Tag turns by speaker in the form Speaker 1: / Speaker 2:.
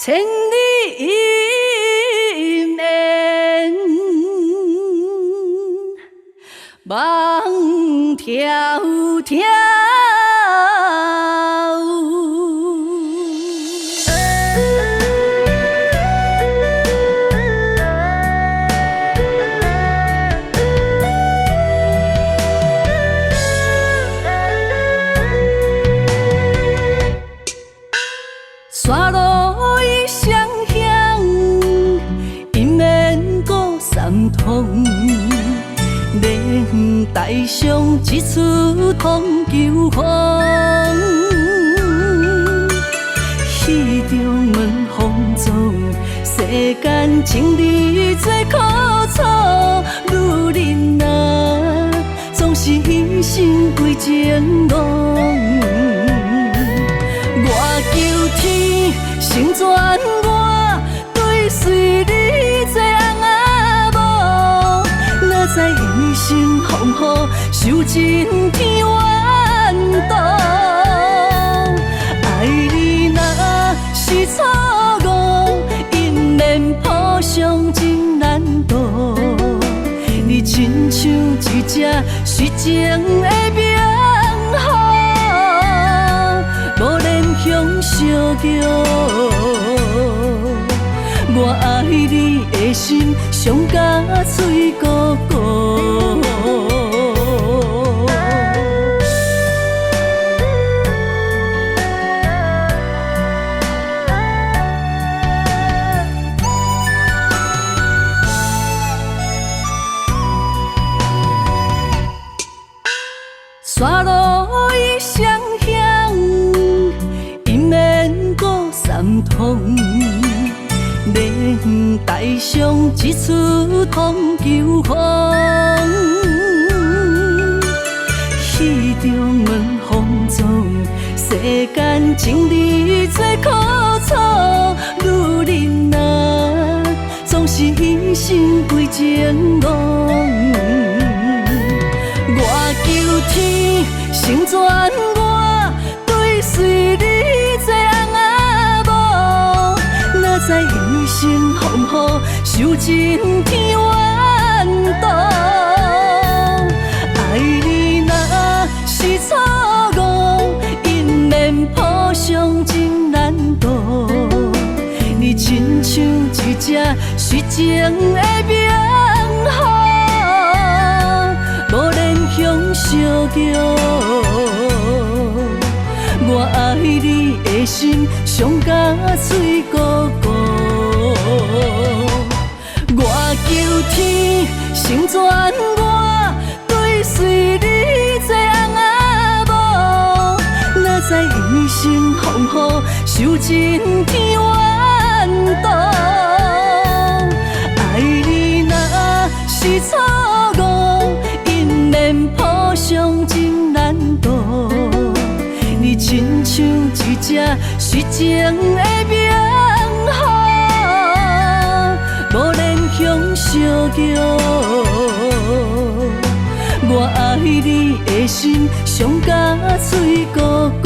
Speaker 1: 千里面梦迢迢。山路已相向，因缘各三通。连台上一出通九风，戏中问风踪。世间情侣最苦楚，女人啊，总是一生归情浓。我求天成全我，对随你做翁仔某，哪知一生风雨，受尽天怨妒。爱你若是错误，因缘谱上真难度。你亲像一只虚情的名号。无莲香烧叫，我爱你的心伤甲嘴咕咕。山路已相向，因缘各三通。连台上一出通九风，戏中问风踪。世间情侣最苦楚，女人啊，总是一生归情浓。我求天成全我，对随你做翁仔某，哪知一生风雨，受尽天怨妒。爱你若是错误，因缘谱上真难度。你亲像一只虚情的名号。无莲香烧叫，我爱你的心伤甲嘴咕咕。我求天成全我，对随你做翁仔某，哪知一生风雨，受尽天怨妒。爱你若是错误，因缘谱上真难度。你亲像一只虚情的名号，无莲香烧叫，我爱你的心伤甲嘴咕咕。